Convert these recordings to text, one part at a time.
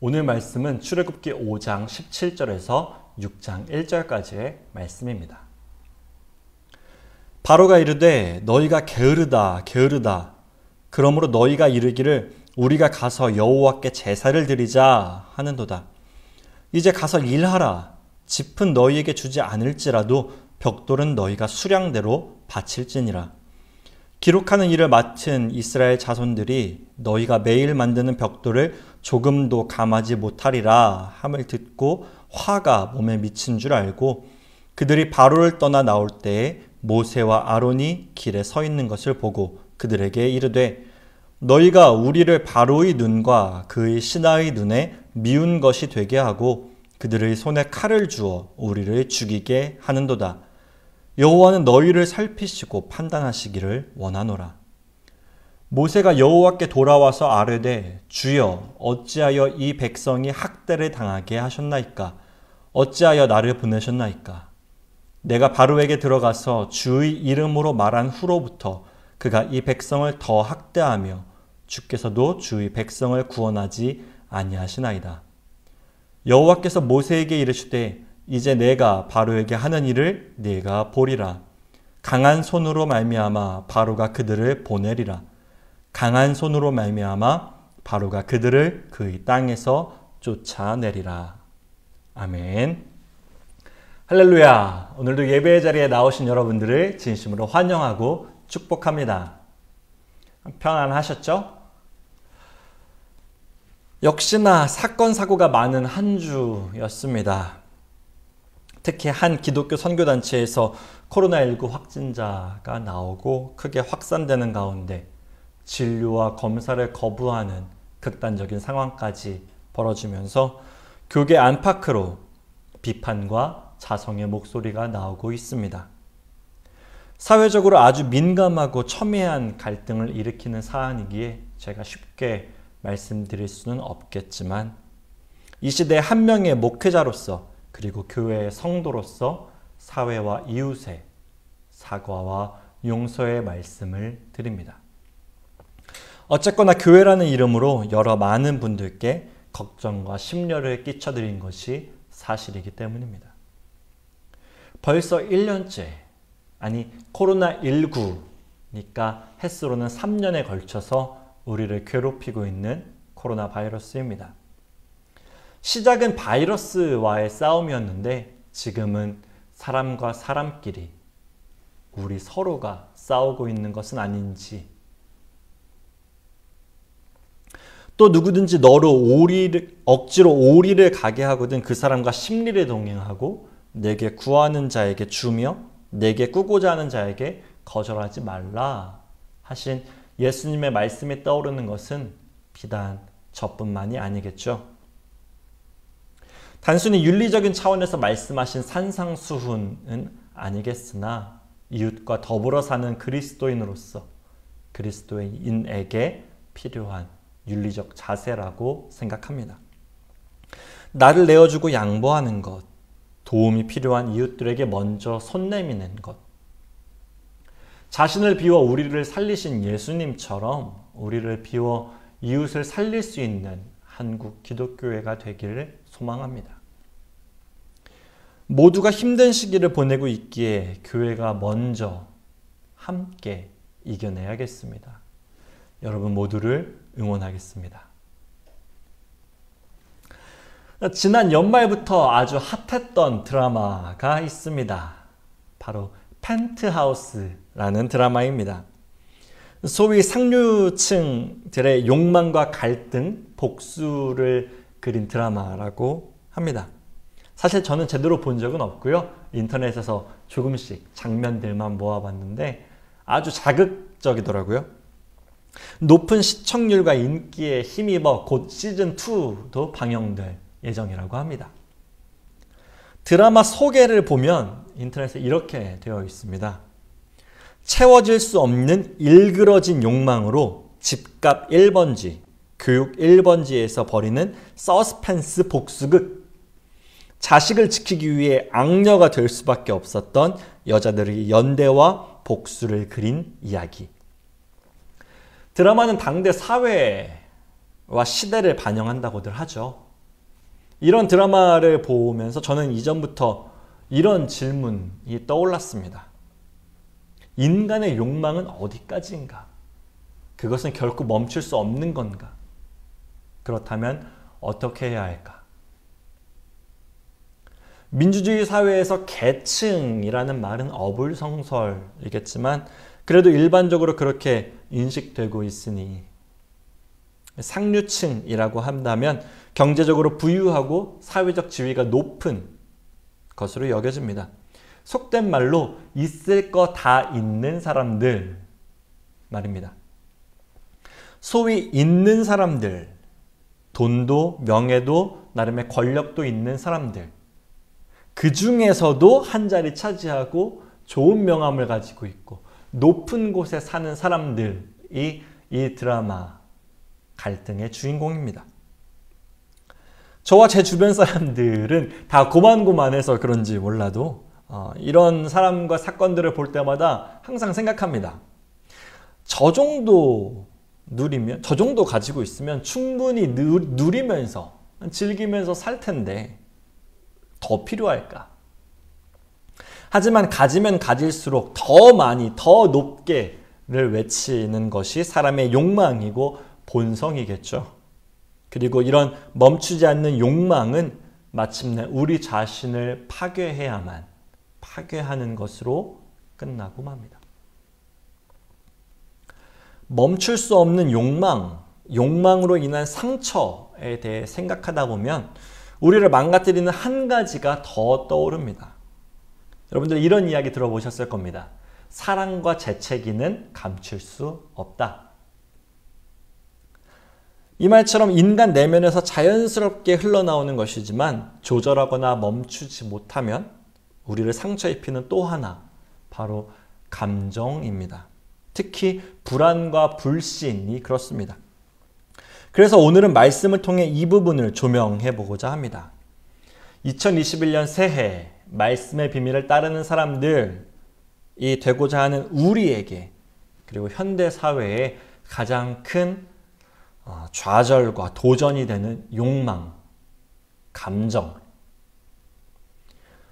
오늘 말씀은 출애굽기 5장 17절에서 6장 1절까지의 말씀입니다. 바로가 이르되 너희가 게으르다 게으르다 그러므로 너희가 이르기를 우리가 가서 여호와께 제사를 드리자 하는도다. 이제 가서 일하라. 짚은 너희에게 주지 않을지라도 벽돌은 너희가 수량대로 바칠지니라. 기록하는 일을 맡은 이스라엘 자손들이 너희가 매일 만드는 벽돌을 조금도 감하지 못하리라 함을 듣고 화가 몸에 미친 줄 알고 그들이 바로를 떠나 나올 때에 모세와 아론이 길에 서 있는 것을 보고 그들에게 이르되 너희가 우리를 바로의 눈과 그의 신하의 눈에 미운 것이 되게 하고 그들의 손에 칼을 주어 우리를 죽이게 하는도다. 여호와는 너희를 살피시고 판단하시기를 원하노라. 모세가 여호와께 돌아와서 아뢰되 주여 어찌하여 이 백성이 학대를 당하게 하셨나이까? 어찌하여 나를 보내셨나이까? 내가 바로에게 들어가서 주의 이름으로 말한 후로부터 그가 이 백성을 더 학대하며 주께서도 주의 백성을 구원하지 아니하시나이다. 여호와께서 모세에게 이르시되 이제 내가 바로에게 하는 일을 네가 보리라. 강한 손으로 말미암아 바로가 그들을 보내리라. 강한 손으로 말미암아 바로가 그들을 그의 땅에서 쫓아내리라. 아멘. 할렐루야. 오늘도 예배의 자리에 나오신 여러분들을 진심으로 환영하고 축복합니다. 평안하셨죠? 역시나 사건 사고가 많은 한 주였습니다. 특히 한 기독교 선교단체에서 코로나19 확진자가 나오고 크게 확산되는 가운데 진료와 검사를 거부하는 극단적인 상황까지 벌어지면서 교계 안팎으로 비판과 자성의 목소리가 나오고 있습니다. 사회적으로 아주 민감하고 첨예한 갈등을 일으키는 사안이기에 제가 쉽게 말씀드릴 수는 없겠지만 이 시대의 한 명의 목회자로서 그리고 교회의 성도로서 사회와 이웃의 사과와 용서의 말씀을 드립니다. 어쨌거나 교회라는 이름으로 여러 많은 분들께 걱정과 심려를 끼쳐드린 것이 사실이기 때문입니다. 벌써 1년째, 아니 코로나19니까 햇수로는 3년에 걸쳐서 우리를 괴롭히고 있는 코로나 바이러스입니다. 시작은 바이러스와의 싸움이었는데 지금은 사람과 사람끼리 우리 서로가 싸우고 있는 것은 아닌지, 또 누구든지 너로 억지로 오리를 가게 하거든 그 사람과 심리를 동행하고 내게 구하는 자에게 주며 내게 꾸고자 하는 자에게 거절하지 말라 하신 예수님의 말씀이 떠오르는 것은 비단 저뿐만이 아니겠죠. 단순히 윤리적인 차원에서 말씀하신 산상수훈은 아니겠으나 이웃과 더불어 사는 그리스도인으로서 그리스도인에게 필요한 윤리적 자세라고 생각합니다. 나를 내어주고 양보하는 것, 도움이 필요한 이웃들에게 먼저 손 내미는 것, 자신을 비워 우리를 살리신 예수님처럼 우리를 비워 이웃을 살릴 수 있는 한국 기독교회가 되기를 소망합니다. 모두가 힘든 시기를 보내고 있기에 교회가 먼저 함께 이겨내야겠습니다. 여러분 모두를 응원하겠습니다. 지난 연말부터 아주 핫했던 드라마가 있습니다. 바로 펜트하우스라는 드라마입니다. 소위 상류층들의 욕망과 갈등, 복수를 그린 드라마라고 합니다. 사실 저는 제대로 본 적은 없고요. 인터넷에서 조금씩 장면들만 모아봤는데 아주 자극적이더라고요. 높은 시청률과 인기에 힘입어 곧 시즌2도 방영될 예정이라고 합니다. 드라마 소개를 보면 인터넷에 이렇게 되어 있습니다. 채워질 수 없는 일그러진 욕망으로 집값 1번지, 교육 1번지에서 벌이는 서스펜스 복수극. 자식을 지키기 위해 악녀가 될 수밖에 없었던 여자들의 연대와 복수를 그린 이야기. 드라마는 당대 사회와 시대를 반영한다고들 하죠. 이런 드라마를 보면서 저는 이전부터 이런 질문이 떠올랐습니다. 인간의 욕망은 어디까지인가? 그것은 결코 멈출 수 없는 건가? 그렇다면 어떻게 해야 할까? 민주주의 사회에서 계층이라는 말은 어불성설이겠지만 그래도 일반적으로 그렇게 인식되고 있으니 상류층이라고 한다면 경제적으로 부유하고 사회적 지위가 높은 것으로 여겨집니다. 속된 말로 있을 거 다 있는 사람들 말입니다. 소위 있는 사람들, 돈도 명예도 나름의 권력도 있는 사람들, 그 중에서도 한 자리 차지하고 좋은 명함을 가지고 있고 높은 곳에 사는 사람들이 이 드라마 갈등의 주인공입니다. 저와 제 주변 사람들은 다 고만고만해서 그런지 몰라도 이런 사람과 사건들을 볼 때마다 항상 생각합니다. 저 정도 누리면, 저 정도 가지고 있으면 충분히 누리면서 즐기면서 살 텐데 더 필요할까? 하지만 가지면 가질수록 더 많이, 더 높게를 외치는 것이 사람의 욕망이고 본성이겠죠. 그리고 이런 멈추지 않는 욕망은 마침내 우리 자신을 파괴하는 것으로 끝나고 맙니다. 멈출 수 없는 욕망으로 인한 상처에 대해 생각하다 보면 우리를 망가뜨리는 한 가지가 더 떠오릅니다. 여러분들 이런 이야기 들어보셨을 겁니다. 사랑과 재채기는 감출 수 없다. 이 말처럼 인간 내면에서 자연스럽게 흘러나오는 것이지만 조절하거나 멈추지 못하면 우리를 상처 입히는 또 하나, 바로 감정입니다. 특히 불안과 불신이 그렇습니다. 그래서 오늘은 말씀을 통해 이 부분을 조명해 보고자 합니다. 2021년 새해 말씀의 비밀을 따르는 사람들이 되고자 하는 우리에게, 그리고 현대 사회에 가장 큰 좌절과 도전이 되는 욕망, 감정.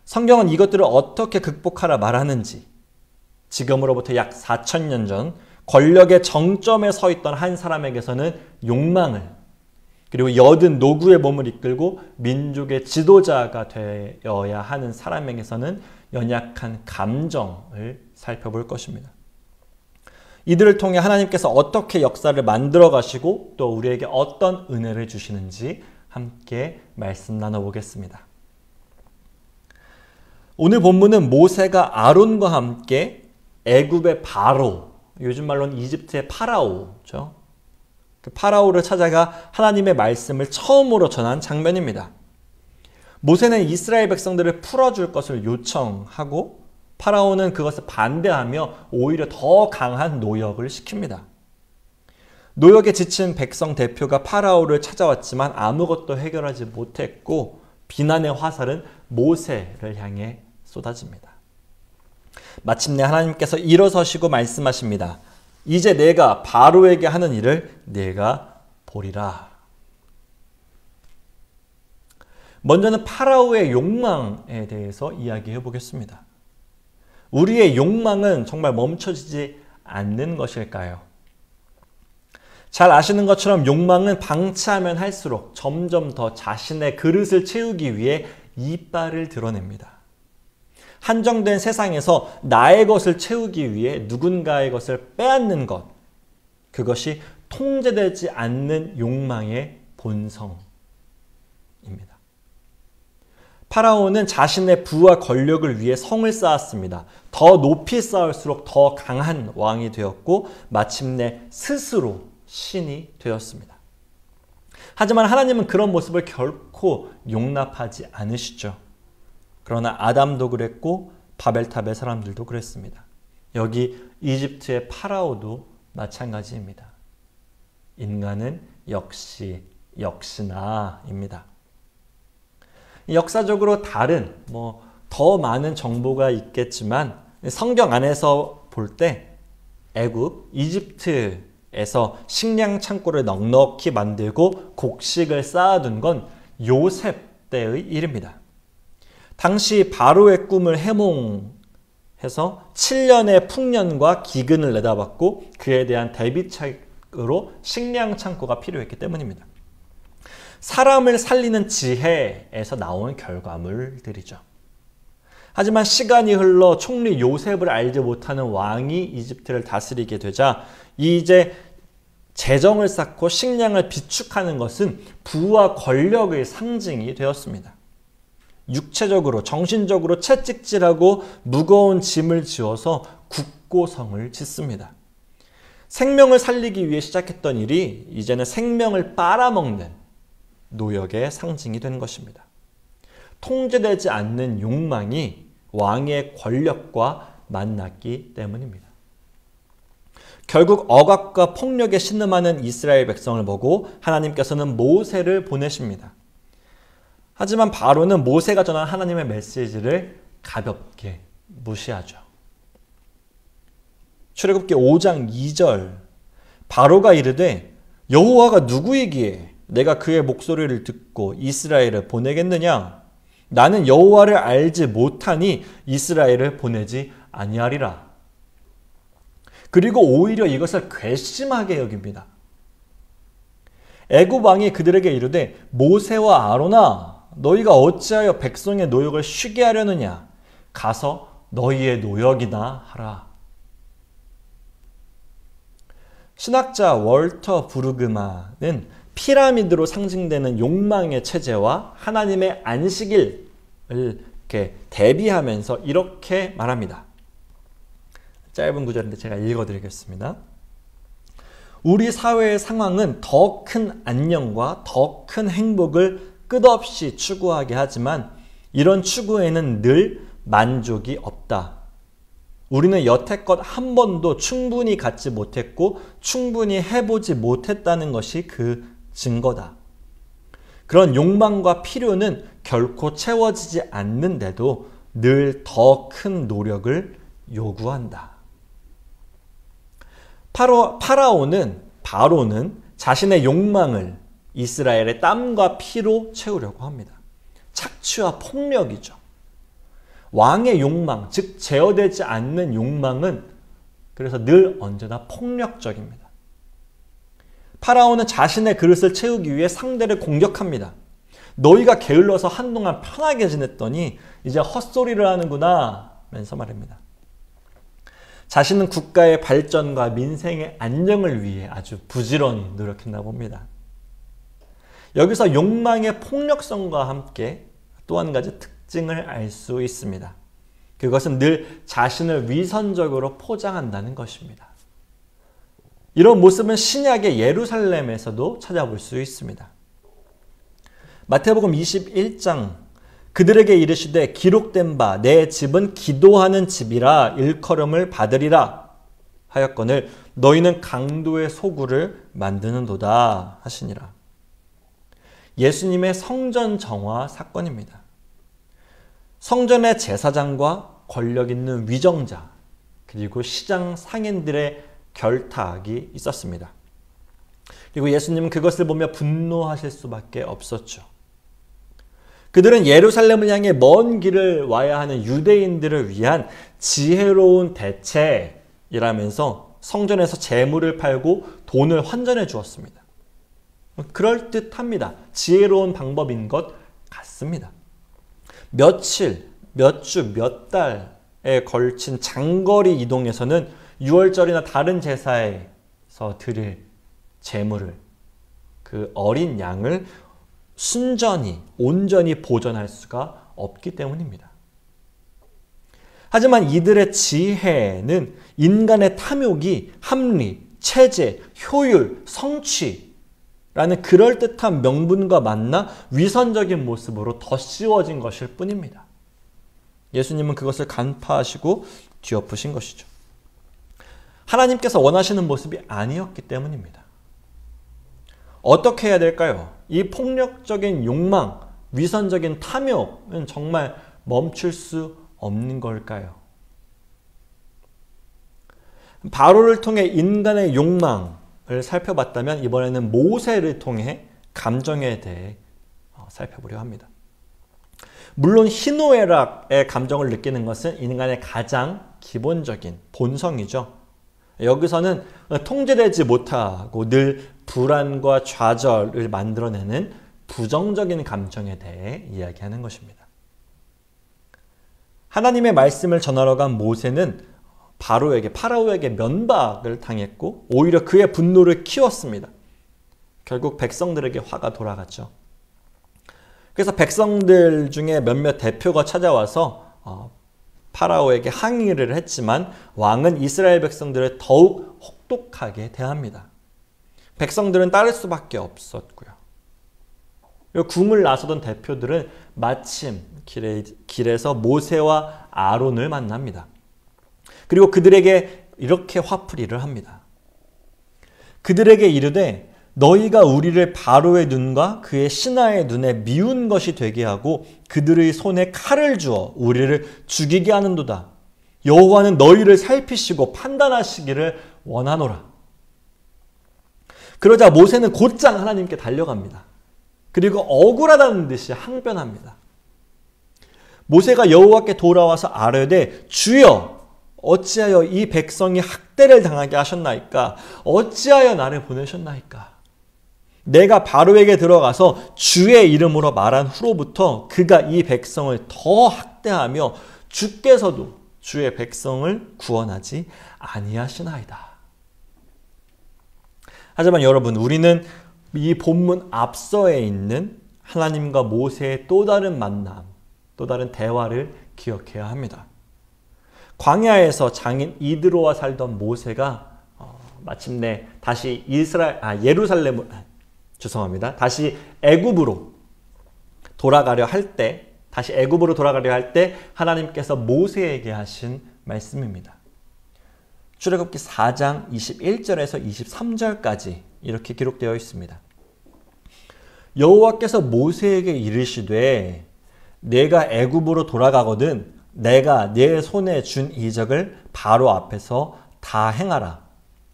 성경은 이것들을 어떻게 극복하라 말하는지, 지금으로부터 약 4,000년 전 권력의 정점에 서 있던 한 사람에게서는 욕망을, 그리고 여든 노구의 몸을 이끌고 민족의 지도자가 되어야 하는 사람에게서는 연약한 감정을 살펴볼 것입니다. 이들을 통해 하나님께서 어떻게 역사를 만들어 가시고 또 우리에게 어떤 은혜를 주시는지 함께 말씀 나눠보겠습니다. 오늘 본문은 모세가 아론과 함께 애굽의 바로, 요즘 말로는 이집트의 파라오죠. 그 파라오를 찾아가 하나님의 말씀을 처음으로 전한 장면입니다. 모세는 이스라엘 백성들을 풀어줄 것을 요청하고 파라오는 그것을 반대하며 오히려 더 강한 노역을 시킵니다. 노역에 지친 백성 대표가 파라오를 찾아왔지만 아무것도 해결하지 못했고 비난의 화살은 모세를 향해 쏟아집니다. 마침내 하나님께서 일어서시고 말씀하십니다. 이제 내가 바로에게 하는 일을 내가 보리라. 먼저는 파라오의 욕망에 대해서 이야기해 보겠습니다. 우리의 욕망은 정말 멈춰지지 않는 것일까요? 잘 아시는 것처럼 욕망은 방치하면 할수록 점점 더 자신의 그릇을 채우기 위해 이빨을 드러냅니다. 한정된 세상에서 나의 것을 채우기 위해 누군가의 것을 빼앗는 것, 그것이 통제되지 않는 욕망의 본성입니다. 파라오는 자신의 부와 권력을 위해 성을 쌓았습니다. 더 높이 쌓을수록 더 강한 왕이 되었고 마침내 스스로 신이 되었습니다. 하지만 하나님은 그런 모습을 결코 용납하지 않으시죠. 그러나 아담도 그랬고 바벨탑의 사람들도 그랬습니다. 여기 이집트의 파라오도 마찬가지입니다. 인간은 역시나입니다. 역사적으로 다른 더 많은 정보가 있겠지만 성경 안에서 볼 때 애굽, 이집트에서 식량 창고를 넉넉히 만들고 곡식을 쌓아둔 건 요셉 때의 일입니다. 당시 바로의 꿈을 해몽해서 7년의 풍년과 기근을 내다봤고 그에 대한 대비책으로 식량 창고가 필요했기 때문입니다. 사람을 살리는 지혜에서 나온 결과물들이죠. 하지만 시간이 흘러 총리 요셉을 알지 못하는 왕이 이집트를 다스리게 되자 이제 재정을 쌓고 식량을 비축하는 것은 부와 권력의 상징이 되었습니다. 육체적으로 정신적으로 채찍질하고 무거운 짐을 지어서 국고성을 짓습니다. 생명을 살리기 위해 시작했던 일이 이제는 생명을 빨아먹는 노역의 상징이 된 것입니다. 통제되지 않는 욕망이 왕의 권력과 만났기 때문입니다. 결국 억압과 폭력에 신음하는 이스라엘 백성을 보고 하나님께서는 모세를 보내십니다. 하지만 바로는 모세가 전한 하나님의 메시지를 가볍게 무시하죠. 출애굽기 5장 2절 바로가 이르되 여호와가 누구이기에 내가 그의 목소리를 듣고 이스라엘을 보내겠느냐? 나는 여호와를 알지 못하니 이스라엘을 보내지 아니하리라. 그리고 오히려 이것을 괘씸하게 여깁니다. 애굽 왕이 그들에게 이르되 모세와 아론아 너희가 어찌하여 백성의 노역을 쉬게 하려느냐? 가서 너희의 노역이나 하라. 신학자 월터 브루그만은 피라미드로 상징되는 욕망의 체제와 하나님의 안식일을 이렇게 대비하면서 이렇게 말합니다. 짧은 구절인데 제가 읽어드리겠습니다. 우리 사회의 상황은 더 큰 안녕과 더 큰 행복을 끝없이 추구하게 하지만 이런 추구에는 늘 만족이 없다. 우리는 여태껏 한 번도 충분히 갖지 못했고 충분히 해보지 못했다는 것이 그 증거다. 그런 욕망과 필요는 결코 채워지지 않는데도 늘 더 큰 노력을 요구한다. 바로는 자신의 욕망을 이스라엘의 땀과 피로 채우려고 합니다. 착취와 폭력이죠. 왕의 욕망, 즉 제어되지 않는 욕망은 그래서 늘 언제나 폭력적입니다. 파라오는 자신의 그릇을 채우기 위해 상대를 공격합니다. 너희가 게을러서 한동안 편하게 지냈더니 이제 헛소리를 하는구나 면서 말입니다. 자신은 국가의 발전과 민생의 안정을 위해 아주 부지런히 노력했나 봅니다. 여기서 욕망의 폭력성과 함께 또 한 가지 특징을 알 수 있습니다. 그것은 늘 자신을 위선적으로 포장한다는 것입니다. 이런 모습은 신약의 예루살렘에서도 찾아볼 수 있습니다. 마태복음 21장 그들에게 이르시되 기록된 바 내 집은 기도하는 집이라 일컬음을 받으리라 하였거늘 너희는 강도의 소굴을 만드는도다 하시니라. 예수님의 성전 정화 사건입니다. 성전의 제사장과 권력 있는 위정자 그리고 시장 상인들의 결탁이 있었습니다. 그리고 예수님은 그것을 보며 분노하실 수밖에 없었죠. 그들은 예루살렘을 향해 먼 길을 와야 하는 유대인들을 위한 지혜로운 대책이라면서 성전에서 재물을 팔고 돈을 환전해 주었습니다. 그럴듯합니다. 지혜로운 방법인 것 같습니다. 며칠, 몇 주, 몇 달에 걸친 장거리 이동에서는 유월절이나 다른 제사에서 드릴 재물을 그 어린 양을 순전히 온전히 보존할 수가 없기 때문입니다. 하지만 이들의 지혜는 인간의 탐욕이 합리, 체제, 효율, 성취라는 그럴듯한 명분과 만나 위선적인 모습으로 덧씌워진 것일 뿐입니다. 예수님은 그것을 간파하시고 뒤엎으신 것이죠. 하나님께서 원하시는 모습이 아니었기 때문입니다. 어떻게 해야 될까요? 이 폭력적인 욕망, 위선적인 탐욕은 정말 멈출 수 없는 걸까요? 바로를 통해 인간의 욕망을 살펴봤다면 이번에는 모세를 통해 감정에 대해 살펴보려 합니다. 물론 희노애락의 감정을 느끼는 것은 인간의 가장 기본적인 본성이죠. 여기서는 통제되지 못하고 늘 불안과 좌절을 만들어내는 부정적인 감정에 대해 이야기하는 것입니다. 하나님의 말씀을 전하러 간 모세는 파라오에게 면박을 당했고 오히려 그의 분노를 키웠습니다. 결국 백성들에게 화가 돌아갔죠. 그래서 백성들 중에 몇몇 대표가 찾아와서 파라오에게 항의를 했지만 왕은 이스라엘 백성들을 더욱 혹독하게 대합니다. 백성들은 따를 수밖에 없었고요. 궁을 나서던 대표들은 마침 길에서 모세와 아론을 만납니다. 그리고 그들에게 이렇게 화풀이를 합니다. 그들에게 이르되 너희가 우리를 바로의 눈과 그의 신하의 눈에 미운 것이 되게 하고 그들의 손에 칼을 주어 우리를 죽이게 하는도다. 여호와는 너희를 살피시고 판단하시기를 원하노라. 그러자 모세는 곧장 하나님께 달려갑니다. 그리고 억울하다는 듯이 항변합니다. 모세가 여호와께 돌아와서 아뢰되 주여 어찌하여 이 백성이 학대를 당하게 하셨나이까? 어찌하여 나를 보내셨나이까? 내가 바로에게 들어가서 주의 이름으로 말한 후로부터 그가 이 백성을 더 학대하며 주께서도 주의 백성을 구원하지 아니하시나이다. 하지만 여러분, 우리는 이 본문 앞서에 있는 하나님과 모세의 또 다른 만남, 또 다른 대화를 기억해야 합니다. 광야에서 장인 이드로와 살던 모세가 마침내 다시 다시 애굽으로 돌아가려 할 때 하나님께서 모세에게 하신 말씀입니다. 출애굽기 4장 21절에서 23절까지 이렇게 기록되어 있습니다. 여호와께서 모세에게 이르시되 내가 애굽으로 돌아가거든 내가 내 손에 준 이적을 바로 앞에서 다 행하라.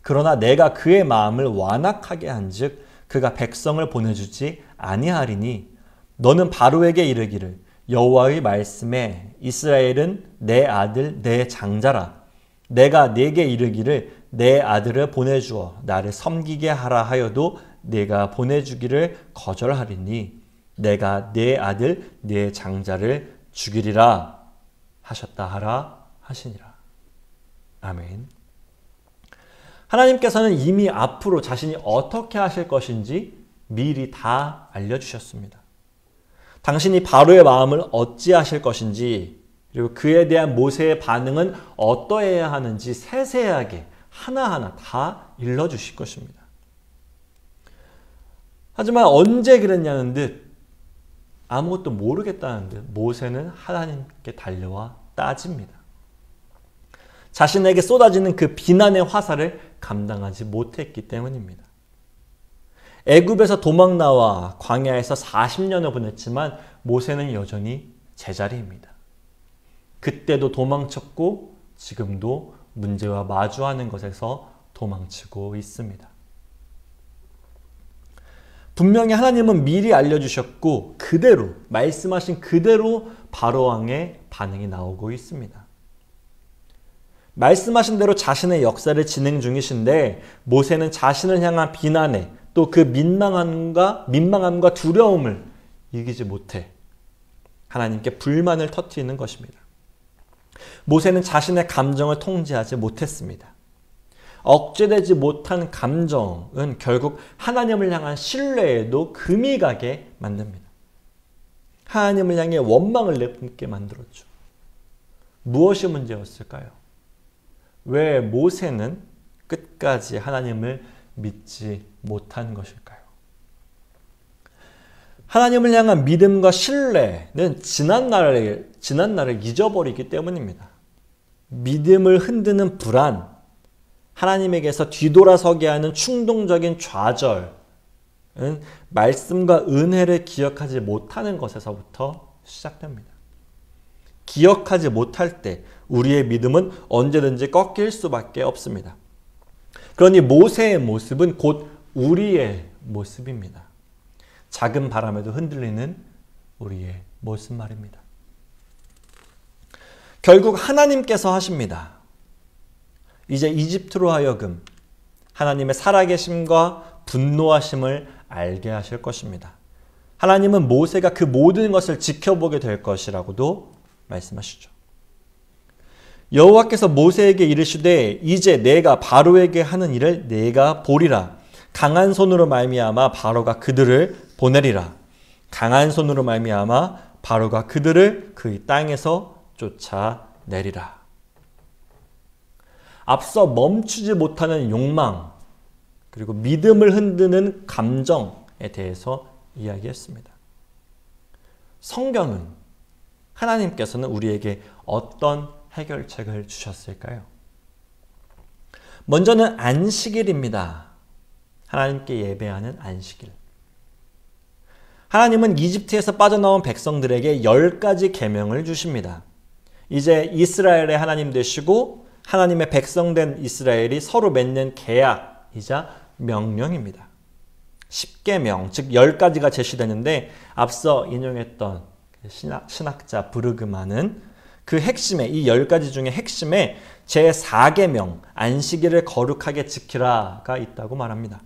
그러나 내가 그의 마음을 완악하게 한즉 그가 백성을 보내주지 아니하리니 너는 바로에게 이르기를 여호와의 말씀에 이스라엘은 내 아들 내 장자라. 내가 네게 이르기를 내 아들을 보내주어 나를 섬기게 하라 하여도 내가 보내주기를 거절하리니 내가 내 아들 내 장자를 죽이리라 하셨다 하라 하시니라. 아멘. 하나님께서는 이미 앞으로 자신이 어떻게 하실 것인지 미리 다 알려주셨습니다. 당신이 바로의 마음을 어찌하실 것인지 그리고 그에 대한 모세의 반응은 어떠해야 하는지 세세하게 하나하나 다 일러주실 것입니다. 하지만 언제 그랬냐는 듯 아무것도 모르겠다는 듯 모세는 하나님께 달려와 따집니다. 자신에게 쏟아지는 그 비난의 화살을 감당하지 못했기 때문입니다. 애굽에서 도망 나와 광야에서 40년을 보냈지만 모세는 여전히 제자리입니다. 그때도 도망쳤고 지금도 문제와 마주하는 것에서 도망치고 있습니다. 분명히 하나님은 미리 알려주셨고 그대로 말씀하신 그대로 바로왕의 반응이 나오고 있습니다. 말씀하신 대로 자신의 역사를 진행 중이신데 모세는 자신을 향한 비난에 또 그 민망함과 두려움을 이기지 못해 하나님께 불만을 터뜨리는 것입니다. 모세는 자신의 감정을 통제하지 못했습니다. 억제되지 못한 감정은 결국 하나님을 향한 신뢰에도 금이 가게 만듭니다. 하나님을 향해 원망을 내뿜게 만들었죠. 무엇이 문제였을까요? 왜 모세는 끝까지 하나님을 믿지 못한 것일까요? 하나님을 향한 믿음과 신뢰는 지난 날을 잊어버리기 때문입니다. 믿음을 흔드는 불안, 하나님에게서 뒤돌아서게 하는 충동적인 좌절은 말씀과 은혜를 기억하지 못하는 것에서부터 시작됩니다. 기억하지 못할 때 우리의 믿음은 언제든지 꺾일 수밖에 없습니다. 그러니 모세의 모습은 곧 우리의 모습입니다. 작은 바람에도 흔들리는 우리의 모습 말입니다. 결국 하나님께서 하십니다. 이제 이집트로 하여금 하나님의 살아계심과 분노하심을 알게 하실 것입니다. 하나님은 모세가 그 모든 것을 지켜보게 될 것이라고도 말씀하시죠. 여호와께서 모세에게 이르시되 이제 내가 바로에게 하는 일을 내가 보리라. 강한 손으로 말미암아 바로가 그들을 보내리라. 강한 손으로 말미암아 바로가 그들을 그 땅에서 쫓아내리라. 앞서 멈추지 못하는 욕망, 그리고 믿음을 흔드는 감정에 대해서 이야기했습니다. 성경은, 하나님께서는 우리에게 어떤 해결책을 주셨을까요? 먼저는 안식일입니다. 하나님께 예배하는 안식일. 하나님은 이집트에서 빠져나온 백성들에게 10가지 계명을 주십니다. 이제 이스라엘의 하나님 되시고 하나님의 백성된 이스라엘이 서로 맺는 계약이자 명령입니다. 10계명, 즉 10가지가 제시되는데 앞서 인용했던 신학자 브르그만은 그 핵심에, 이 10가지 중에 핵심에 제4계명, 안식일을 거룩하게 지키라가 있다고 말합니다.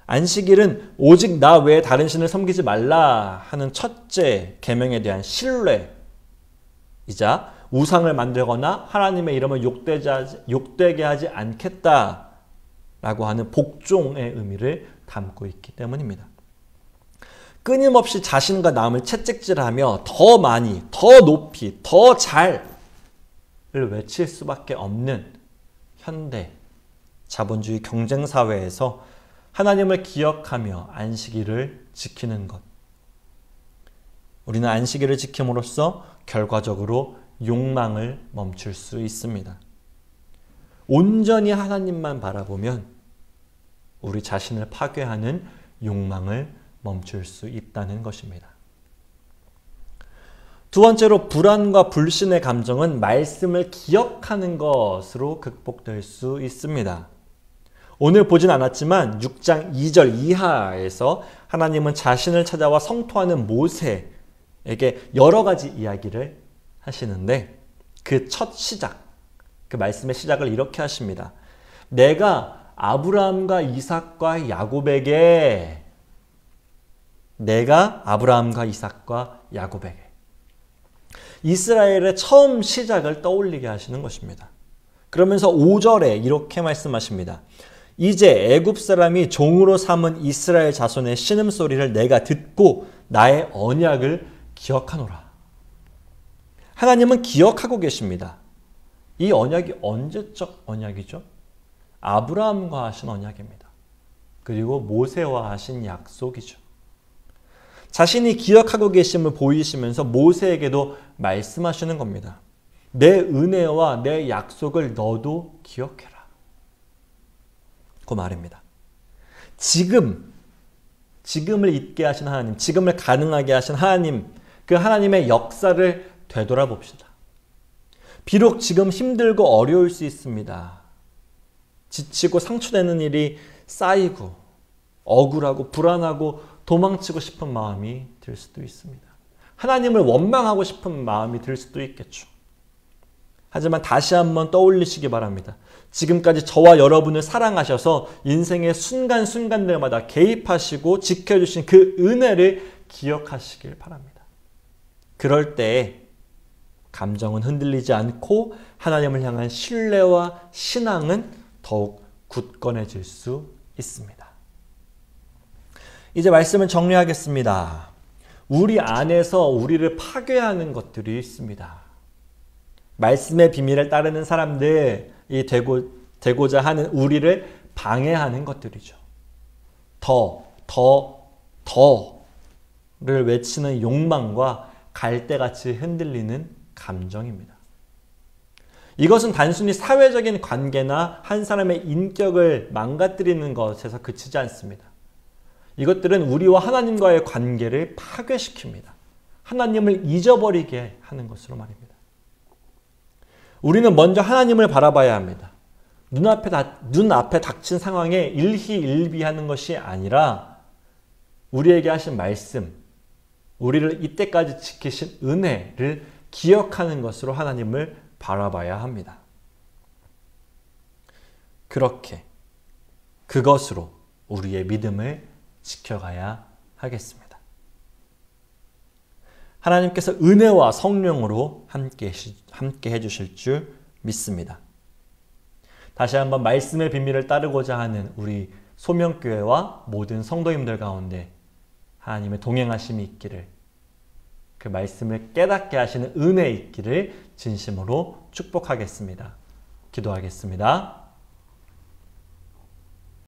안식일은 오직 나 외에 다른 신을 섬기지 말라 하는 첫째 계명에 대한 신뢰이자 우상을 만들거나 하나님의 이름을 욕되게 하지 않겠다라고 하는 복종의 의미를 담고 있기 때문입니다. 끊임없이 자신과 남을 채찍질하며 더 많이, 더 높이, 더 잘을 외칠 수밖에 없는 현대 자본주의 경쟁사회에서 하나님을 기억하며 안식일을 지키는 것. 우리는 안식일을 지킴으로써 결과적으로 욕망을 멈출 수 있습니다. 온전히 하나님만 바라보면 우리 자신을 파괴하는 욕망을 멈출 수 있다는 것입니다. 두 번째로 불안과 불신의 감정은 말씀을 기억하는 것으로 극복될 수 있습니다. 오늘 보진 않았지만 6장 2절 이하에서 하나님은 자신을 찾아와 성토하는 모세에게 여러 가지 이야기를 하시는데 그 첫 시작, 그 말씀의 시작을 이렇게 하십니다. 내가 아브라함과 이삭과 야곱에게 이스라엘의 처음 시작을 떠올리게 하시는 것입니다. 그러면서 5절에 이렇게 말씀하십니다. 이제 애굽 사람이 종으로 삼은 이스라엘 자손의 신음소리를 내가 듣고 나의 언약을 기억하노라. 하나님은 기억하고 계십니다. 이 언약이 언제적 언약이죠? 아브라함과 하신 언약입니다. 그리고 모세와 하신 약속이죠. 자신이 기억하고 계심을 보이시면서 모세에게도 말씀하시는 겁니다. 내 은혜와 내 약속을 너도 기억해라. 그 말입니다. 지금을 있게 하신 하나님, 지금을 가능하게 하신 하나님, 그 하나님의 역사를 되돌아봅시다. 비록 지금 힘들고 어려울 수 있습니다. 지치고 상처되는 일이 쌓이고 억울하고 불안하고 도망치고 싶은 마음이 들 수도 있습니다. 하나님을 원망하고 싶은 마음이 들 수도 있겠죠. 하지만 다시 한번 떠올리시기 바랍니다. 지금까지 저와 여러분을 사랑하셔서 인생의 순간순간들마다 개입하시고 지켜주신 그 은혜를 기억하시길 바랍니다. 그럴 때 감정은 흔들리지 않고 하나님을 향한 신뢰와 신앙은 더욱 굳건해질 수 있습니다. 이제 말씀을 정리하겠습니다. 우리 안에서 우리를 파괴하는 것들이 있습니다. 말씀의 비밀을 따르는 사람들이 되고자 하는 우리를 방해하는 것들이죠. 더를 외치는 욕망과 갈대같이 흔들리는 감정입니다. 이것은 단순히 사회적인 관계나 한 사람의 인격을 망가뜨리는 것에서 그치지 않습니다. 이것들은 우리와 하나님과의 관계를 파괴시킵니다. 하나님을 잊어버리게 하는 것으로 말입니다. 우리는 먼저 하나님을 바라봐야 합니다. 눈앞에 닥친 상황에 일희일비하는 것이 아니라 우리에게 하신 말씀, 우리를 이때까지 지키신 은혜를 기억하는 것으로 하나님을 바라봐야 합니다. 그렇게 그것으로 우리의 믿음을 지켜가야 하겠습니다. 하나님께서 은혜와 성령으로 함께 해주실 줄 믿습니다. 다시 한번 말씀의 비밀을 따르고자 하는 우리 소명교회와 모든 성도님들 가운데 하나님의 동행하심이 있기를, 그 말씀을 깨닫게 하시는 은혜 있기를 진심으로 축복하겠습니다. 기도하겠습니다.